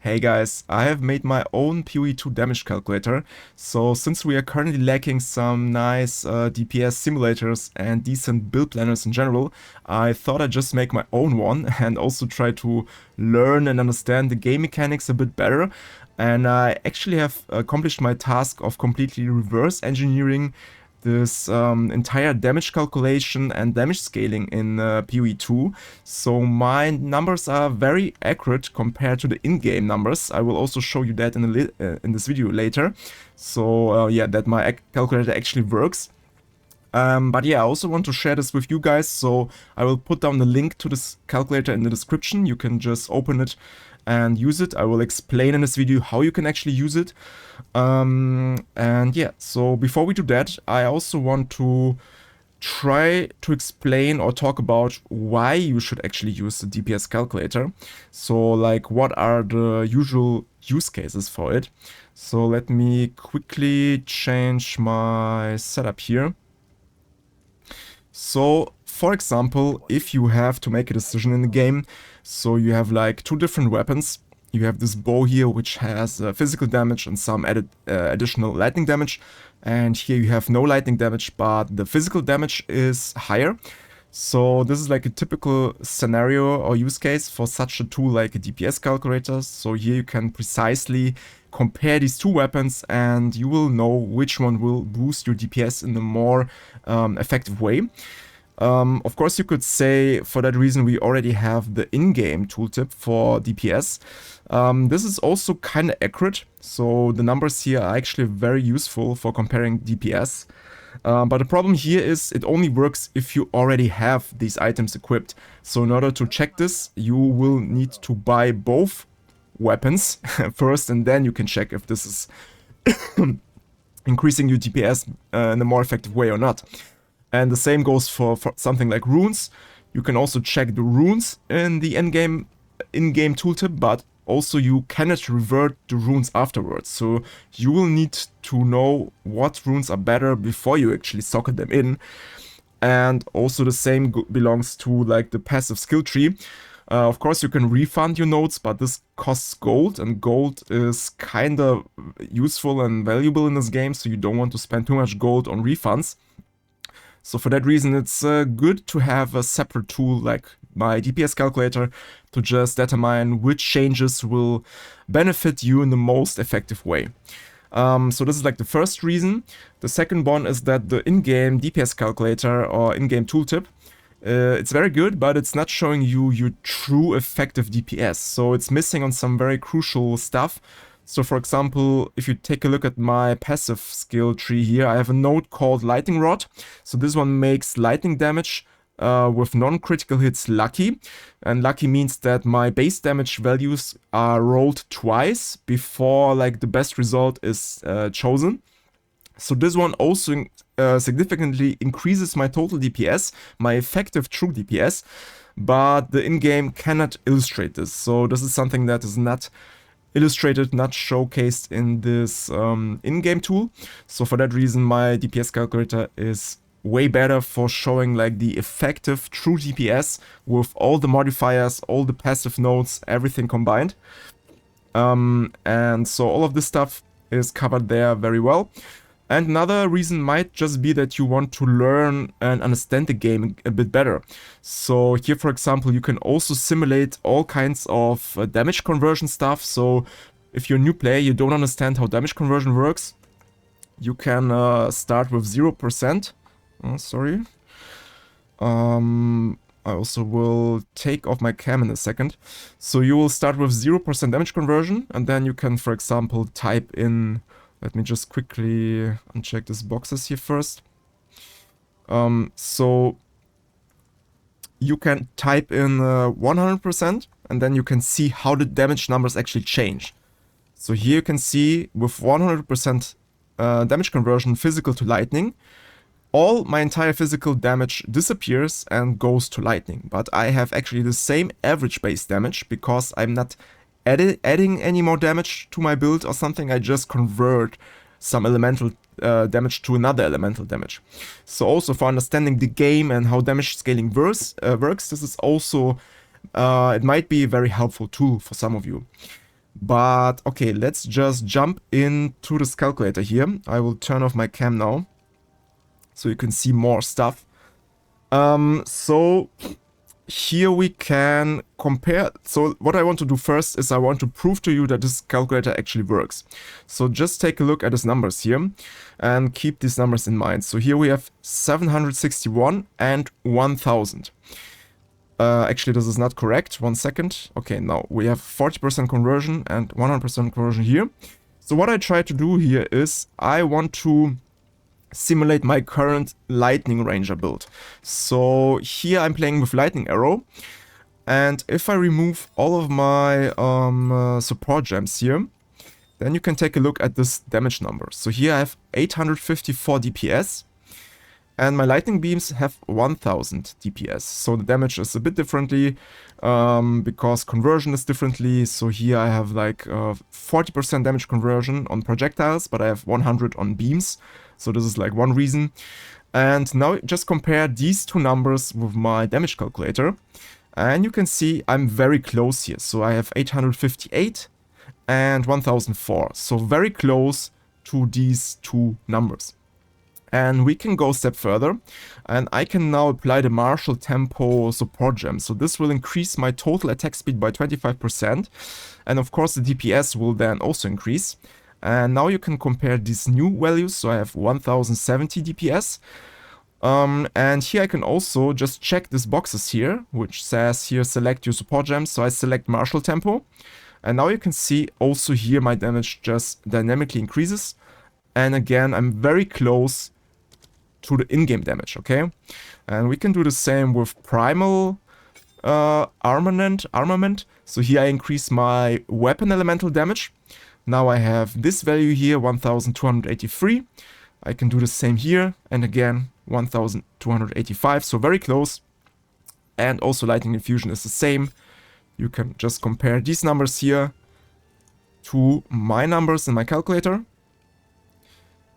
Hey guys, I have made my own PoE2 damage calculator, so since we are currently lacking some nice DPS simulators and decent build planners in general, I thought I'd just make my own one and also try to learn and understand the game mechanics a bit better. And I actually have accomplished my task of completely reverse engineering this entire damage calculation and damage scaling in PoE2. So my numbers are very accurate compared to the in-game numbers. I will also show you that in this video later. So yeah, that my calculator actually works. But yeah, I also want to share this with you guys, so I will put down the link to this calculator in the description. You can just open it and use it. I will explain in this video how you can actually use it. And yeah, so before we do that, I also want to try to explain or talk about why you should actually use the DPS calculator. So like, what are the usual use cases for it? So let me quickly change my setup here. So, for example, if you have to make a decision in the game, so you have like two different weapons. You have this bow here, which has physical damage and some additional lightning damage. And here you have no lightning damage, but the physical damage is higher. So this is like a typical scenario or use case for such a tool like a DPS calculator. So here you can precisely compare these two weapons and you will know which one will boost your DPS in a more effective way. Of course, you could say for that reason we already have the in-game tooltip for DPS. This is also kind of accurate, so the numbers here are actually very useful for comparing DPS. But the problem here is it only works if you already have these items equipped. So in order to check this, you will need to buy both weapons first, and then you can check if this is increasing your DPS in a more effective way or not. And the same goes for something like runes. You can also check the runes in the in-game tooltip, but also you cannot revert the runes afterwards. So you will need to know what runes are better before you actually socket them in. And also the same belongs to like the passive skill tree. Of course, you can refund your nodes, but this costs gold, and gold is kind of useful and valuable in this game, so you don't want to spend too much gold on refunds. So for that reason, it's good to have a separate tool like my DPS calculator to just determine which changes will benefit you in the most effective way. So this is like the first reason. The second one is that the in-game DPS calculator or in-game tooltip, it's very good, but it's not showing you your true effective DPS. So it's missing on some very crucial stuff. So for example, if you take a look at my passive skill tree here, I have a node called Lightning Rod. So this one makes lightning damage with non-critical hits lucky. And lucky means that my base damage values are rolled twice before like the best result is chosen. So this one also significantly increases my total DPS, my effective true DPS, but the in-game cannot illustrate this. So this is something that is not illustrated, not showcased in this in-game tool. So for that reason, my DPS calculator is way better for showing like the effective true DPS with all the modifiers, all the passive nodes, everything combined. And so all of this stuff is covered there very well. And another reason might just be that you want to learn and understand the game a bit better. So here, for example, you can also simulate all kinds of damage conversion stuff. So if you're a new player, you don't understand how damage conversion works, you can start with 0%. Oh, sorry. I also will take off my cam in a second. So you will start with 0% damage conversion, and then you can, for example, type in... Let me just quickly uncheck these boxes here first. So you can type in 100% and then you can see how the damage numbers actually change. So here you can see with 100% damage conversion physical to lightning, all my entire physical damage disappears and goes to lightning. But I have actually the same average base damage because I'm not adding any more damage to my build or something. I just convert some elemental damage to another elemental damage. So also for understanding the game and how damage scaling works, this is also, it might be a very helpful tool for some of you. But okay, let's just jump into this calculator here. I will turn off my cam now, so you can see more stuff. So here we can compare. So what I want to do first is I want to prove to you that this calculator actually works. So just take a look at these numbers here and keep these numbers in mind. So here we have 761 and 1000. Actually, this is not correct. 1 second. Okay, now we have 40% conversion and 100% conversion here. So what I try to do here is I want to simulate my current lightning ranger build. So here I'm playing with lightning arrow, and if I remove all of my support gems here, then you can take a look at this damage number. So here I have 854 DPS, and my lightning beams have 1000 DPS. So the damage is a bit differently because conversion is differently. So here I have like 40% damage conversion on projectiles, but I have 100 on beams. So this is like one reason. And now just compare these two numbers with my damage calculator. And you can see I'm very close here. So I have 858 and 1004. So very close to these two numbers. And we can go a step further. And I can now apply the martial tempo support gem. So this will increase my total attack speed by 25%. And of course the DPS will then also increase. And now you can compare these new values. So I have 1070 DPS. And here I can also just check these boxes here, which says here select your support gems. So I select martial tempo. And now you can see also here my damage just dynamically increases. And again, I'm very close to the in-game damage, okay? And we can do the same with primal armament. So here I increase my weapon elemental damage. Now I have this value here, 1283. I can do the same here, and again, 1285, so very close. And also lightning infusion is the same. You can just compare these numbers here to my numbers in my calculator.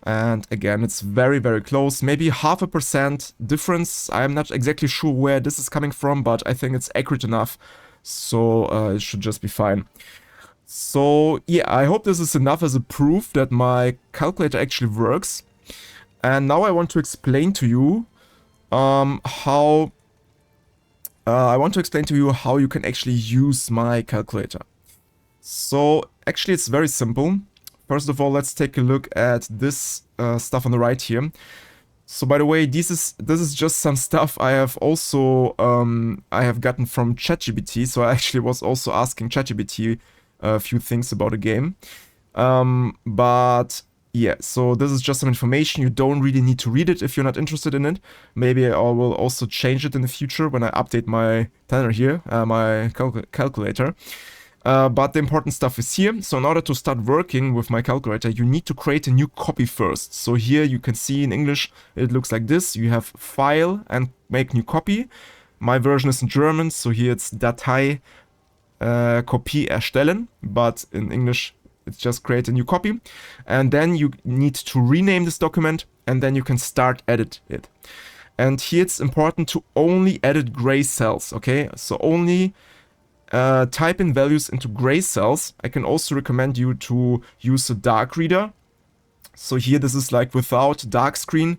And again, it's very, very close. Maybe 0.5% difference. I'm not exactly sure where this is coming from, but I think it's accurate enough. So it should just be fine. So yeah, I hope this is enough as a proof that my calculator actually works. And now I want to explain to you how you can actually use my calculator. So actually it's very simple. First of all, let's take a look at this stuff on the right here. So by the way, this is just some stuff I have also I have gotten from ChatGPT. So I actually was also asking ChatGPT a few things about the game. But yeah, so this is just some information. You don't really need to read it if you're not interested in it. Maybe I will also change it in the future when I update my planner here, my calculator. But the important stuff is here. So in order to start working with my calculator, you need to create a new copy first. So here you can see in English, it looks like this. You have file and make new copy. My version is in German, so here it's Datei Kopie erstellen, but in English it's just create a new copy. And then you need to rename this document, and then you can start edit it. And here it's important to only edit gray cells, okay? So only type in values into gray cells. I can also recommend you to use a dark reader. So here this is like without dark screen,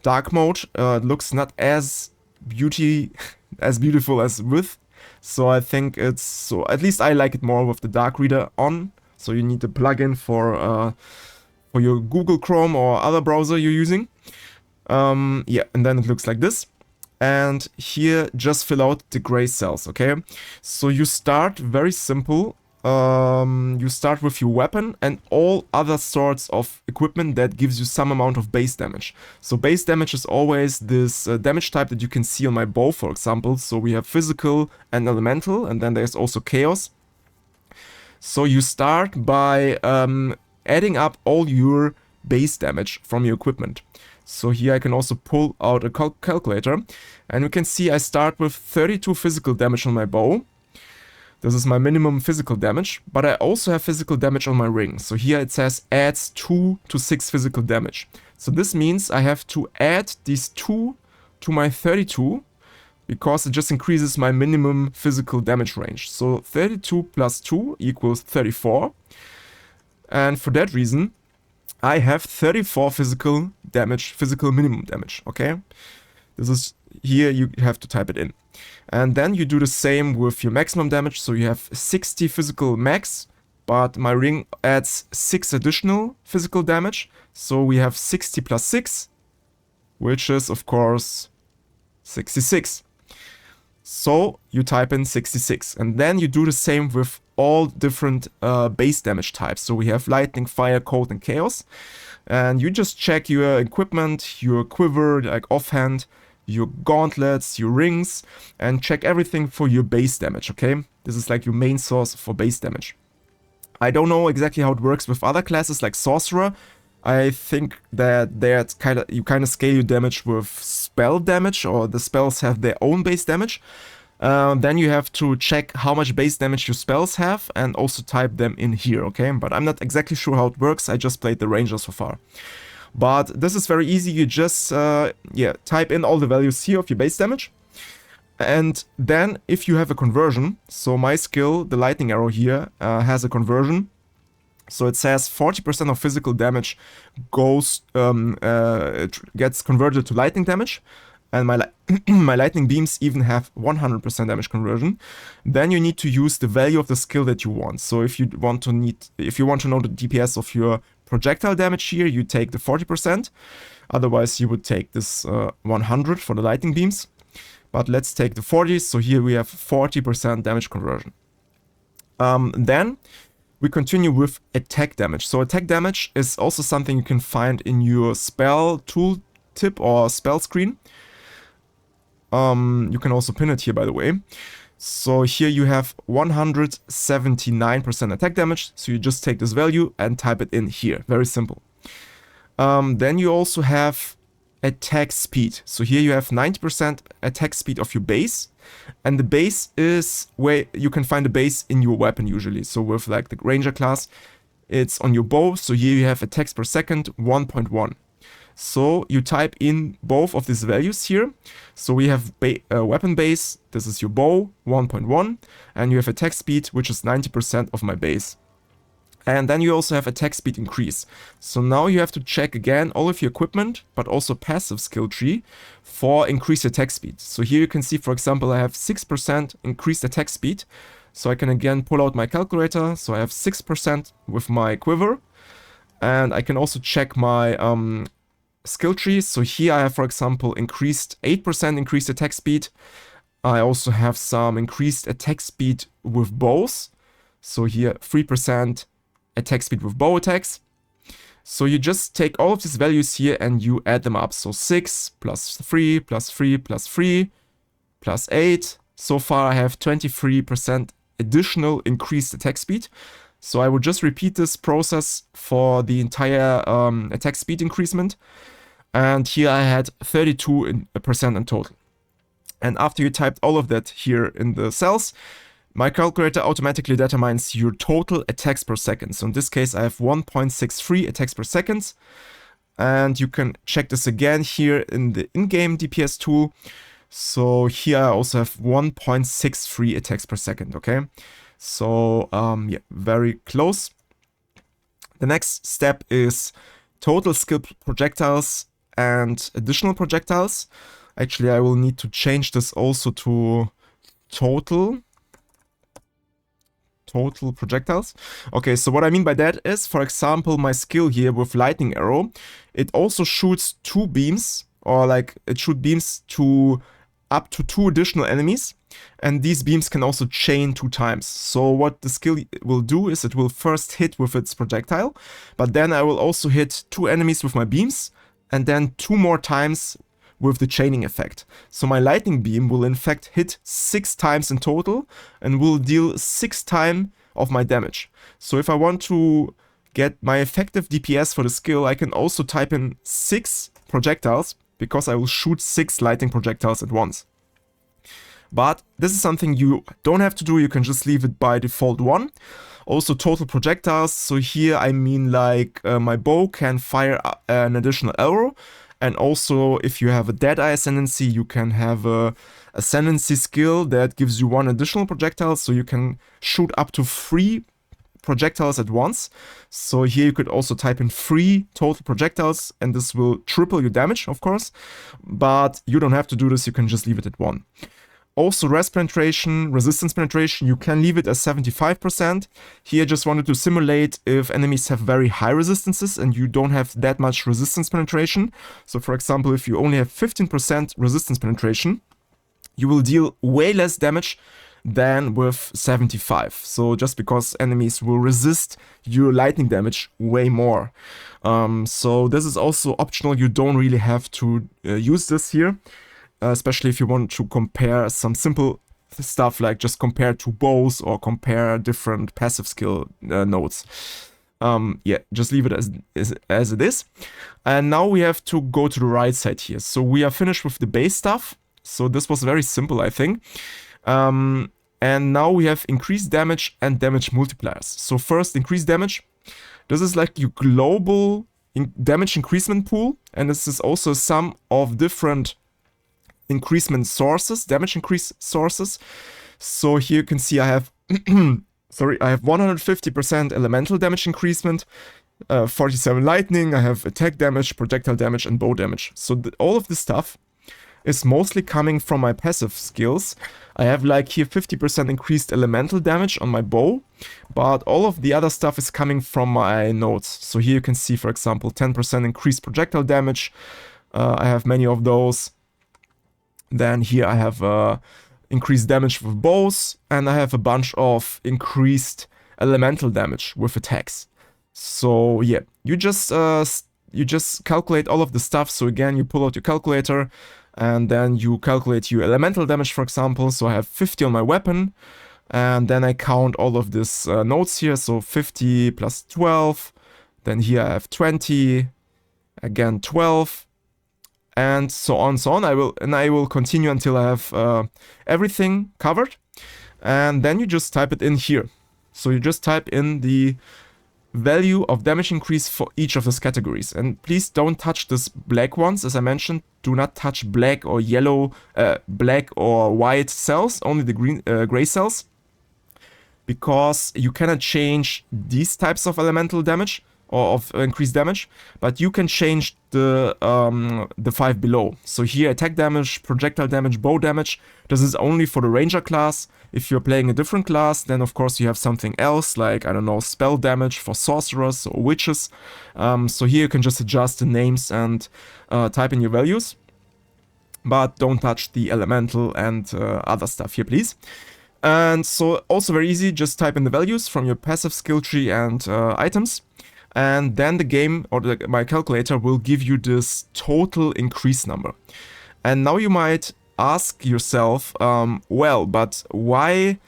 dark mode. It looks not as beautiful as with. So I think at least I like it more with the dark reader on. So you need a plugin for your Google Chrome or other browser you're using. Yeah, and then it looks like this. And here just fill out the gray cells, okay? So you start very simple. You start with your weapon and all other sorts of equipment that gives you some amount of base damage. So base damage is always this damage type that you can see on my bow, for example. So we have physical and elemental, and then there's also chaos. So you start by adding up all your base damage from your equipment. So here I can also pull out a calculator, and you can see I start with 32 physical damage on my bow. This is my minimum physical damage, but I also have physical damage on my ring. So here it says adds 2 to 6 physical damage. So this means I have to add these 2 to my 32 because it just increases my minimum physical damage range. So 32 plus 2 equals 34. And for that reason, I have 34 physical damage, physical minimum damage, okay? This is, here you have to type it in. And then you do the same with your maximum damage, so you have 60 physical max, but my ring adds 6 additional physical damage, so we have 60 plus 6, which is, of course, 66. So you type in 66, and then you do the same with all different base damage types. So we have lightning, fire, cold, and chaos. And you just check your equipment, your quiver, like offhand, your gauntlets, your rings, and check everything for your base damage, okay? This is like your main source for base damage. I don't know exactly how it works with other classes like Sorcerer. I think that you kind of scale your damage with spell damage, or the spells have their own base damage. Then you have to check how much base damage your spells have and also type them in here, okay? But I'm not exactly sure how it works. I just played the Ranger so far. But this is very easy. You just type in all the values here of your base damage. And then if you have a conversion, so my skill, the lightning arrow here, has a conversion. So it says 40% of physical damage goes gets converted to lightning damage, and my lightning beams even have 100% damage conversion. Then you need to use the value of the skill that you want. So if you want to know the DPS of your projectile damage here, you take the 40%. Otherwise, you would take this 100 for the lightning beams. But let's take the 40. So here we have 40% damage conversion. Then we continue with attack damage. So attack damage is also something you can find in your spell tooltip or spell screen. You can also pin it here, by the way. So here you have 179% attack damage. So you just take this value and type it in here. Very simple. Then you also have attack speed. So here you have 90% attack speed of your base. And the base is where you can find the base in your weapon usually. So with like the Ranger class, it's on your bow. So here you have attacks per second 1.1. So you type in both of these values here. So we have weapon base, this is your bow, 1.1, and you have attack speed, which is 90% of my base. And then you also have attack speed increase. So now you have to check again all of your equipment, but also passive skill tree for increased attack speed. So here you can see, for example, I have 6% increased attack speed. So I can again pull out my calculator. So I have 6% with my quiver. And I can also check my skill tree. So here I have, for example, 8% increased attack speed. I also have some increased attack speed with bows. So here 3% attack speed with bow attacks. So you just take all of these values here and you add them up. So 6 plus 3 plus 3 plus 3 plus 8. So far I have 23% additional increased attack speed. So I would just repeat this process for the entire attack speed increasement. And here I had 32% in total. And after you typed all of that here in the cells, my calculator automatically determines your total attacks per second. So in this case, I have 1.63 attacks per second. And you can check this again here in the in-game DPS tool. So here I also have 1.63 attacks per second, okay? So yeah, very close. The next step is total skill projectiles and additional projectiles. Actually, I will need to change this also to total projectiles. Okay, so what I mean by that is, for example, my skill here with lightning arrow, it also shoots 2 beams, or like it shoots beams to up to 2 additional enemies, and these beams can also chain 2 times. So what the skill will do is it will first hit with its projectile, but then I will also hit 2 enemies with my beams, and then 2 more times with the chaining effect. So my lightning beam will in fact hit 6 times in total and will deal 6 times of my damage. So if I want to get my effective DPS for the skill, I can also type in 6 projectiles, because I will shoot 6 lightning projectiles at once. But this is something you don't have to do, you can just leave it by default 1. Also total projectiles, so here I mean like my bow can fire an additional arrow. And also, if you have a Deadeye ascendancy, you can have a ascendancy skill that gives you 1 additional projectile, so you can shoot up to 3 projectiles at once. So here you could also type in 3 total projectiles, and this will triple your damage, of course, but you don't have to do this, you can just leave it at 1. Also, rest penetration, resistance penetration, you can leave it as 75%. Here I just wanted to simulate if enemies have very high resistances and you don't have that much resistance penetration. So for example, if you only have 15% resistance penetration, you will deal way less damage than with 75. So just because enemies will resist your lightning damage way more. So this is also optional, you don't really have to use this here. Especially if you want to compare some simple stuff like just compare 2 bows or compare different passive skill nodes. Yeah, just leave it as it is. And now we have to go to the right side here. So we are finished with the base stuff. So this was very simple, I think. And now we have increased damage and damage multipliers. So first, increased damage. This is like your global damage increasement pool. And this is also a sum of different increasement sources, damage increase sources. So here you can see I have, sorry, I have 150% elemental damage increasement, 47 lightning, I have attack damage, projectile damage, and bow damage. So all of this stuff is mostly coming from my passive skills. I have like here 50% increased elemental damage on my bow, but all of the other stuff is coming from my nodes. So here you can see, for example, 10% increased projectile damage. I have many of those. Then here I have increased damage with bows, and I have a bunch of increased elemental damage with attacks. So yeah, you just calculate all of the stuff. So again, you pull out your calculator, and then you calculate your elemental damage, for example. So I have 50 on my weapon, and then I count all of these nodes here. So 50 plus 12, then here I have 20, again 12. And so on, so on. I will continue until I have everything covered, and then you just type it in here. So you just type in the value of damage increase for each of these categories, and please don't touch these black ones. As I mentioned, do not touch black or yellow, black or white cells. Only the green, gray cells, because you cannot change these types of elemental damage or of increased damage, but you can change the 5 below. So here, attack damage, projectile damage, bow damage. This is only for the ranger class. If you're playing a different class, then of course you have something else, like, I don't know, spell damage for sorcerers or witches. So here you can just adjust the names and type in your values, but don't touch the elemental and other stuff here, please. And so also very easy, just type in the values from your passive skill tree and items. And then the game, or my calculator, will give you this total increase number. And now you might ask yourself, well, but why,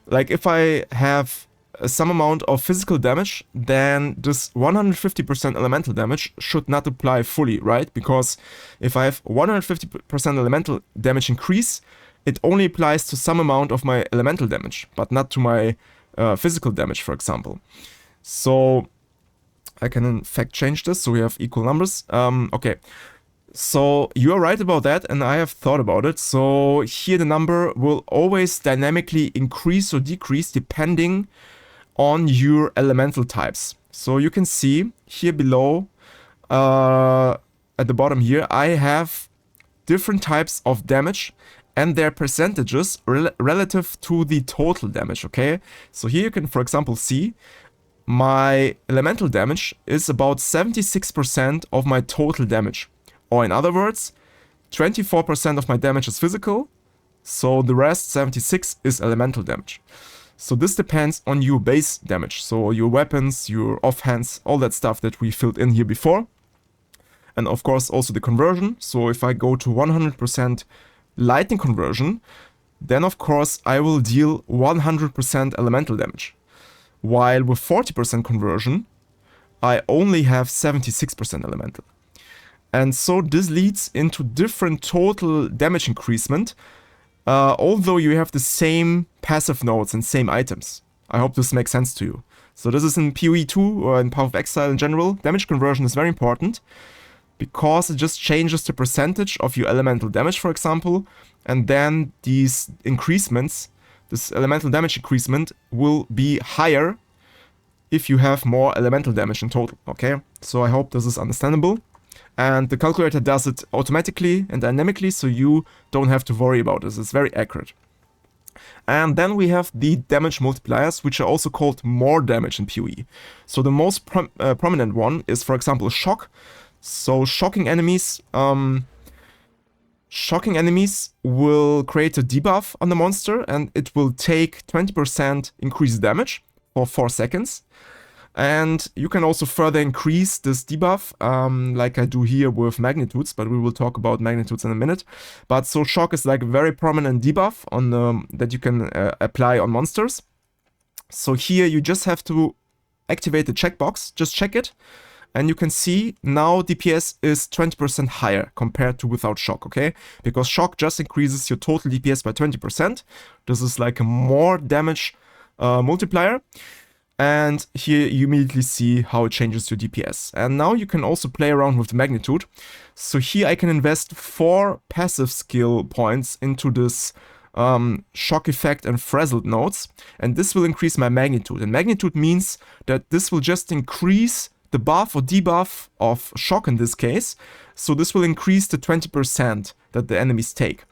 like if I have some amount of physical damage, then this 150% elemental damage should not apply fully, right? Because if I have 150% elemental damage increase, it only applies to some amount of my elemental damage, but not to my physical damage, for example. So I can in fact change this so we have equal numbers. Okay, so you're right about that, and I have thought about it. So here the number will always dynamically increase or decrease depending on your elemental types. So you can see here below, at the bottom here, I have different types of damage and their percentages relative to the total damage, okay? So here you can, for example, see my elemental damage is about 76% of my total damage. Or in other words, 24% of my damage is physical, so the rest, 76, is elemental damage. So this depends on your base damage, so your weapons, your offhands, all that stuff that we filled in here before. And of course also the conversion. So if I go to 100% lightning conversion, then of course I will deal 100% elemental damage. While with 40% conversion, I only have 76% elemental. And so this leads into different total damage increasement, although you have the same passive nodes and same items. I hope this makes sense to you. So this is in PoE 2 or in Path of Exile in general. Damage conversion is very important, because it just changes the percentage of your elemental damage, for example, and then these increasements, this elemental damage increasement will be higher if you have more elemental damage in total, okay? So I hope this is understandable. And the calculator does it automatically and dynamically, so you don't have to worry about this. It's very accurate. And then we have the damage multipliers, which are also called more damage in PoE. So the most prominent one is, for example, shock. So shocking enemies will create a debuff on the monster, and it will take 20% increased damage for 4 seconds. And you can also further increase this debuff, like I do here with magnitudes, but we will talk about magnitudes in a minute. But so shock is like a very prominent debuff on that you can apply on monsters. So here you just have to activate the checkbox, just check it, and you can see now DPS is 20% higher compared to without shock, okay? Because shock just increases your total DPS by 20%. This is like a more damage multiplier. And here you immediately see how it changes your DPS. And now you can also play around with the magnitude. So here I can invest 4 passive skill points into this shock effect and frazzled nodes. And this will increase my magnitude. And magnitude means that this will just increase the buff or debuff of shock in this case. So this will increase the 20% that the enemies take.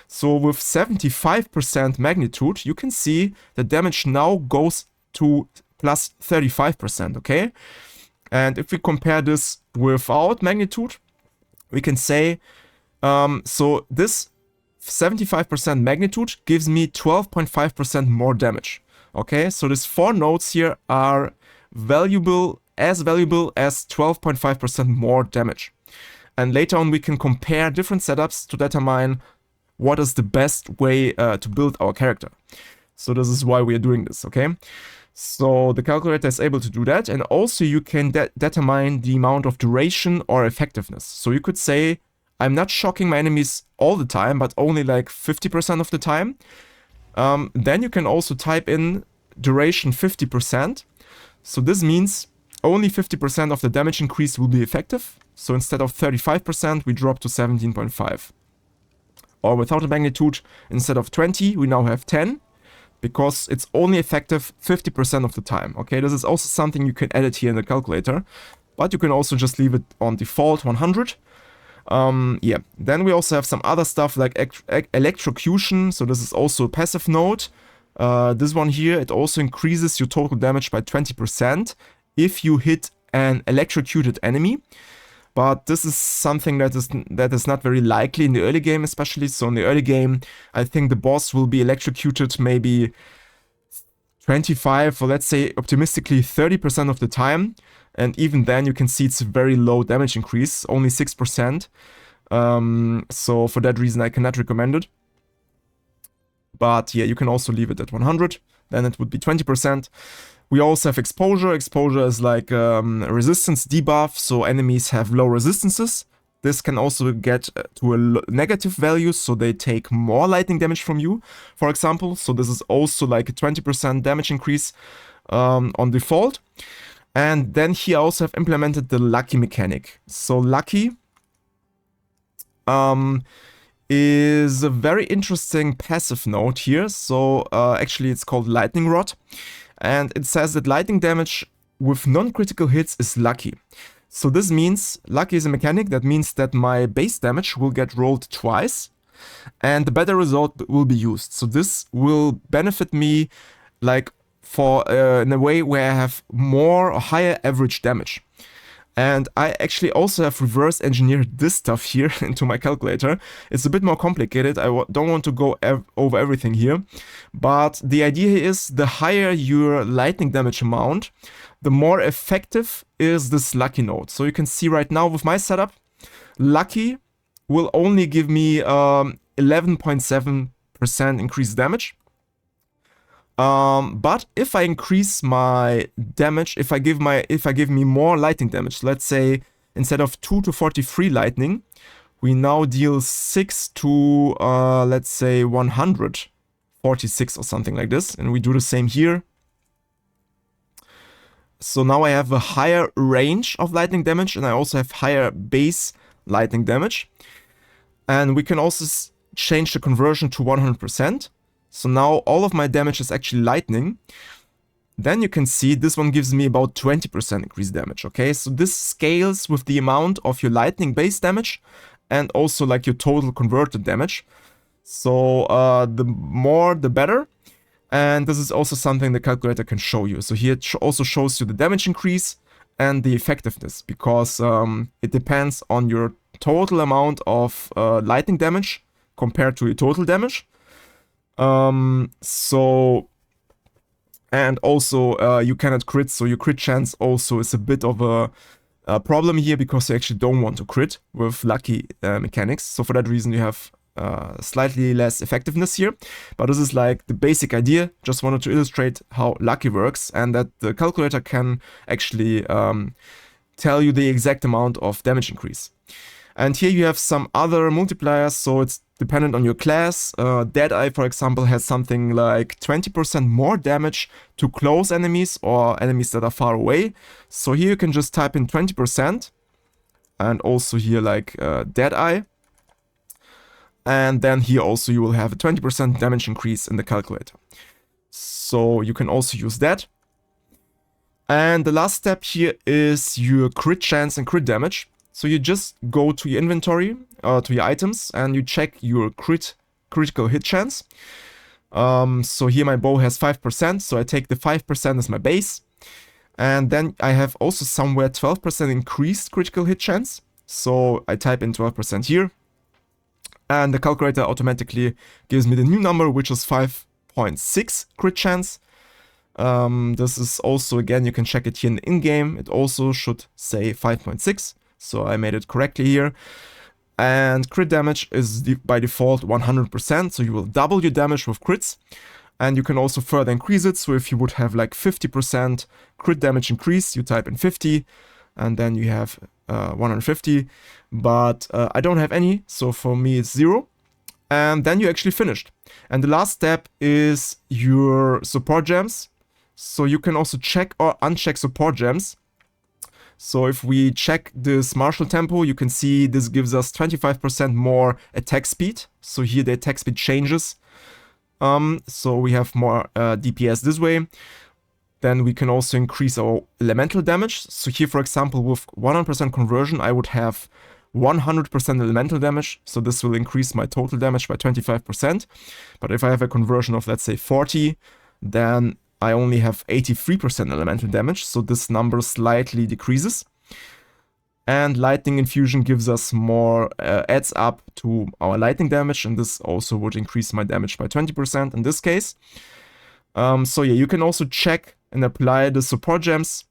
So with 75% magnitude, you can see the damage now goes to plus 35%, okay? And if we compare this without magnitude, we can say, so this 75% magnitude gives me 12.5% more damage, okay? So these 4 nodes here are valuable as 12.5% more damage. And later on we can compare different setups to determine what is the best way to build our character. So this is why we are doing this, okay? So the calculator is able to do that, and also you can determine the amount of duration or effectiveness. So you could say, I'm not shocking my enemies all the time, but only like 50% of the time. Then you can also type in duration 50%. So this means only 50% of the damage increase will be effective. So instead of 35%, we drop to 17.5. Or without a magnitude, instead of 20, we now have 10. Because it's only effective 50% of the time, okay? This is also something you can edit here in the calculator, but you can also just leave it on default 100. Yeah, then we also have some other stuff like electrocution, so this is also a passive node. This one here, it also increases your total damage by 20% if you hit an electrocuted enemy. But this is something that is not very likely in the early game especially. So in the early game, I think the boss will be electrocuted maybe 25 or let's say optimistically 30% of the time. And even then you can see it's a very low damage increase, only 6%. So for that reason I cannot recommend it. But yeah, you can also leave it at 100, then it would be 20%. We also have exposure. Exposure is like a resistance debuff, so enemies have low resistances. This can also get to a negative value, so they take more lightning damage from you, for example. So this is also like a 20% damage increase on default. And then here I also have implemented the lucky mechanic. So lucky is a very interesting passive node here. So actually it's called lightning rod. And it says that lightning damage with non-critical hits is lucky. So this means, lucky is a mechanic, that means that my base damage will get rolled twice and the better result will be used. So this will benefit me like for in a way where I have more or higher average damage. And I actually also have reverse engineered this stuff here into my calculator. It's a bit more complicated. I don't want to go over everything here. But the idea is the higher your lightning damage amount, the more effective is this lucky node. So you can see right now with my setup, lucky will only give me 11.7% increased damage. But if I increase my damage, if I give me more lightning damage, let's say instead of 2 to 43 lightning, we now deal 6 to let's say 146 or something like this, and we do the same here. So now I have a higher range of lightning damage, and I also have higher base lightning damage. And we can also change the conversion to 100%. So now all of my damage is actually lightning. Then you can see this one gives me about 20% increased damage, okay? So this scales with the amount of your lightning base damage and also like your total converted damage. So the more the better. And this is also something the calculator can show you. So here it also shows you the damage increase and the effectiveness, because it depends on your total amount of lightning damage compared to your total damage. And also you cannot crit, so your crit chance also is a bit of a problem here, because you actually don't want to crit with lucky mechanics. So for that reason you have slightly less effectiveness here, but this is like the basic idea. Just wanted to illustrate how lucky works, and that the calculator can actually tell you the exact amount of damage increase. And here you have some other multipliers, so it's dependent on your class. Deadeye, for example, has something like 20% more damage to close enemies or enemies that are far away. So here you can just type in 20%, and also here like Deadeye. And then here also you will have a 20% damage increase in the calculator. So you can also use that. And the last step here is your crit chance and crit damage. So you just go to your inventory, to your items, and you check your critical hit chance. So here my bow has 5%, so I take the 5% as my base. And then I have also somewhere 12% increased critical hit chance. So I type in 12% here. And the calculator automatically gives me the new number, which is 5.6 crit chance. This is also, again, you can check it here in the in-game. It also should say 5.6. So I made it correctly here. And crit damage is by default 100%. So you will double your damage with crits. And you can also further increase it. So if you would have like 50% crit damage increase, you type in 50. And then you have 150. But I don't have any. So for me it's 0. And then you actually finished. And the last step is your support gems. So you can also check or uncheck support gems. So if we check this martial tempo, you can see this gives us 25% more attack speed. So here the attack speed changes. So we have more DPS this way. Then we can also increase our elemental damage. So here, for example, with 100% conversion, I would have 100% elemental damage. So this will increase my total damage by 25%. But if I have a conversion of, let's say, 40, then I only have 83% elemental damage, so this number slightly decreases. And lightning infusion gives us more, adds up to our lightning damage, and this also would increase my damage by 20% in this case. So yeah, you can also check and apply the support gems,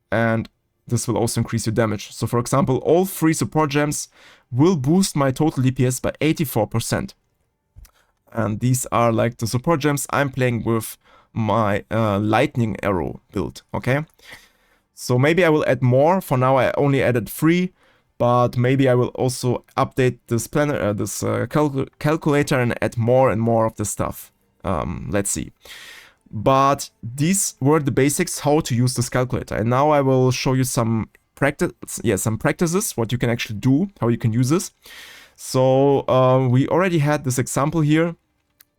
and this will also increase your damage. So for example, all 3 support gems will boost my total DPS by 84%. And these are like the support gems I'm playing with my lightning arrow build, okay? So maybe I will add more. For now I only added 3, but maybe I will also update this planner, calculator, and add more and more of this stuff. Let's see. But these were the basics how to use this calculator, and now I will show you some practices, what you can actually do, how you can use this. So we already had this example here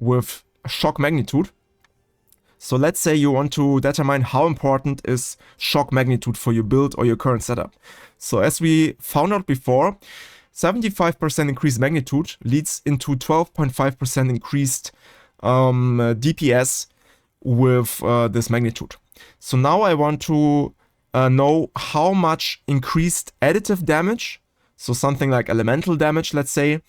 with shock magnitude. So let's say you want to determine how important is shock magnitude for your build or your current setup. So as we found out before, 75% increased magnitude leads into 12.5% increased DPS with this magnitude. So now I want to know how much increased additive damage, so something like elemental damage, let's say,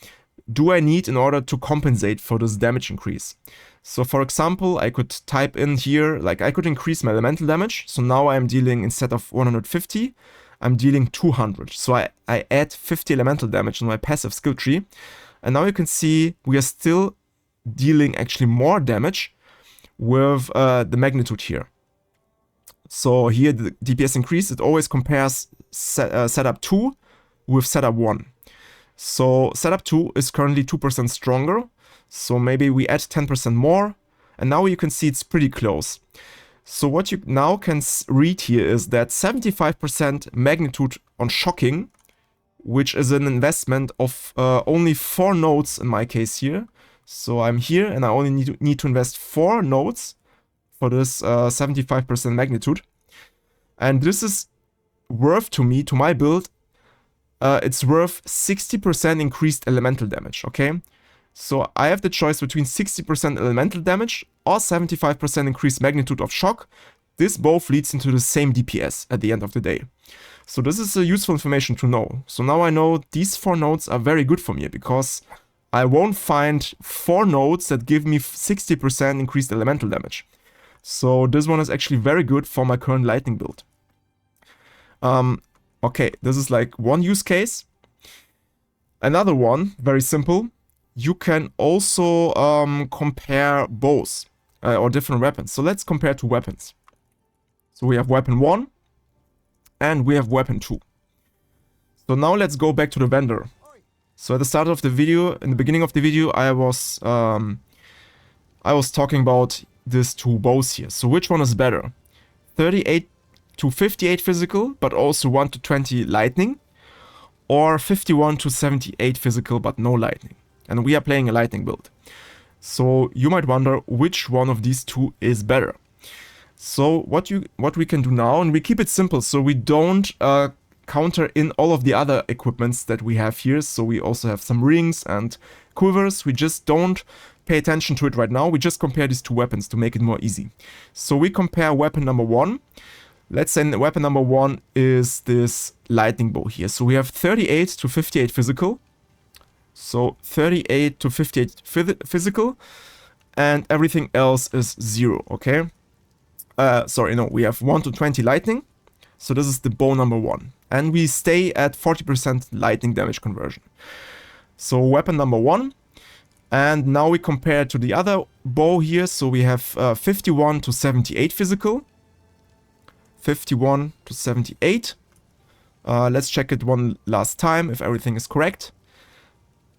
do I need in order to compensate for this damage increase. So for example, I could type in here, like I could increase my elemental damage. So now I'm dealing, instead of 150, I'm dealing 200. So I add 50 elemental damage in my passive skill tree. And now you can see we are still dealing actually more damage with the magnitude here. So here the DPS increase, it always compares setup 2 with setup 1. So setup 2 is currently 2% stronger. So maybe we add 10% more, and now you can see it's pretty close. So what you now can read here is that 75% magnitude on shocking, which is an investment of only 4 nodes in my case here. So I'm here and I only need to invest 4 nodes for this 75% magnitude. And this is worth to me, to my build, it's worth 60% increased elemental damage, okay? So I have the choice between 60% elemental damage or 75% increased magnitude of shock. This both leads into the same DPS at the end of the day. So this is a useful information to know. So now I know these 4 nodes are very good for me because I won't find 4 nodes that give me 60% increased elemental damage. So this one is actually very good for my current lightning build. Okay, this is like one use case. Another one, very simple. You can also compare bows or different weapons. So let's compare 2 weapons. So we have weapon 1 and we have weapon 2. So now let's go back to the vendor. So at the start of the video, in the beginning of the video, I was talking about these 2 bows here. So which one is better? 38 to 58 physical, but also 1 to 20 lightning, or 51 to 78 physical, but no lightning. And we are playing a lightning build. So you might wonder which one of these 2 is better. So what we can do now, and we keep it simple, so we don't counter in all of the other equipments that we have here. So we also have some rings and quivers. We just don't pay attention to it right now. We just compare these 2 weapons to make it more easy. So we compare weapon number 1. Let's say weapon number 1 is this lightning bow here. So we have 38 to 58 physical. So 38 to 58 physical. And everything else is 0, okay? Sorry, no, we have 1 to 20 lightning. So this is the bow number 1. And we stay at 40% lightning damage conversion. So weapon number 1. And now we compare to the other bow here. So we have 51 to 78 physical. 51 to 78. Let's check it one last time if everything is correct.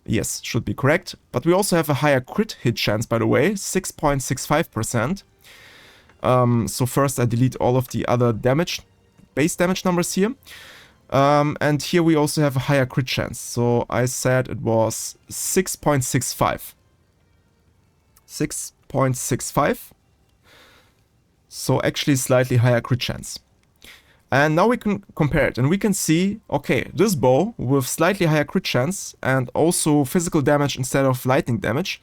Yes, should be correct. But we also have a higher crit hit chance, by the way, 6.65%. So first I delete all of the other base damage numbers here. And here we also have a higher crit chance. So I said it was 6.65. 6.65. So actually slightly higher crit chance. And now we can compare it and we can see, okay, this bow with slightly higher crit chance and also physical damage instead of lightning damage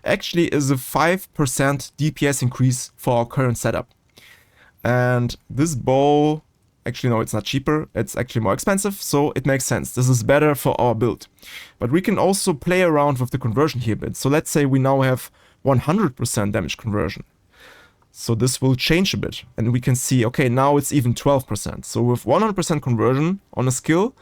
actually is a 5% DPS increase for our current setup. And this bow, actually no, it's not cheaper, it's actually more expensive, so it makes sense. This is better for our build. But we can also play around with the conversion here a bit. So let's say we now have 100% damage conversion. So this will change a bit and we can see, okay, now it's even 12%. So with 100% conversion on a skill,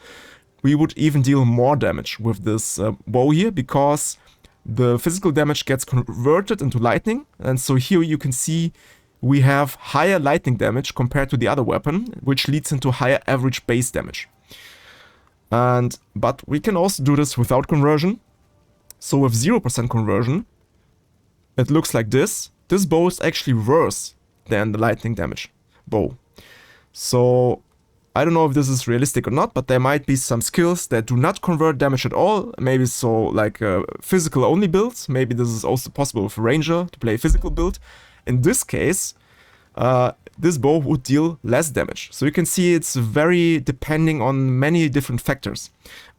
we would even deal more damage with this bow here because the physical damage gets converted into lightning. And so here you can see we have higher lightning damage compared to the other weapon, which leads into higher average base damage. But we can also do this without conversion. So with 0% conversion, it looks like this. This bow is actually worse than the lightning damage bow. So I don't know if this is realistic or not, but there might be some skills that do not convert damage at all. Maybe so like physical only builds. Maybe this is also possible with a ranger to play a physical build. In this case, this bow would deal less damage. So you can see it's very depending on many different factors.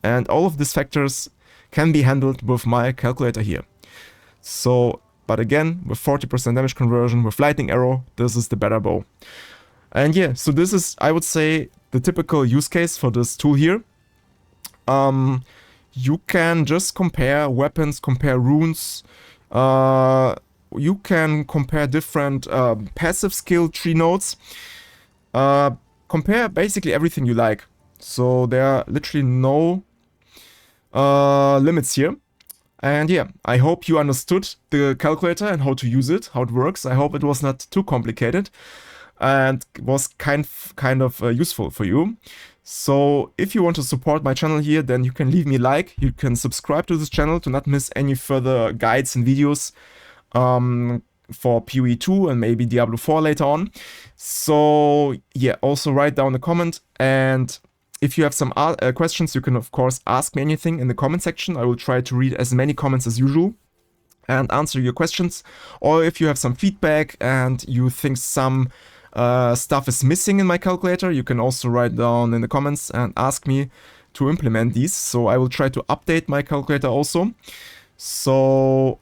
And all of these factors can be handled with my calculator here. So but again, with 40% damage conversion, with lightning arrow, this is the better bow. And yeah, so this is, I would say, the typical use case for this tool here. You can just compare weapons, compare runes. You can compare different passive skill tree nodes. Compare basically everything you like. So there are literally no limits here. And yeah, I hope you understood the calculator and how to use it, how it works. I hope it was not too complicated and was kind of useful for you. So if you want to support my channel here, then you can leave me a like. You can subscribe to this channel to not miss any further guides and videos. for PoE 2 and maybe Diablo 4 later on. So yeah, also write down a comment, and if you have some questions, you can of course ask me anything in the comment section. I will try to read as many comments as usual and answer your questions. Or if you have some feedback and you think some stuff is missing in my calculator, you can also write down in the comments and ask me to implement these. So I will try to update my calculator also. So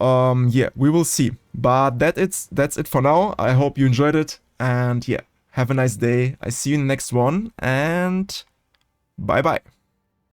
yeah, we will see. But that's it for now. I hope you enjoyed it, and yeah, have a nice day. I see you in the next one, and bye bye.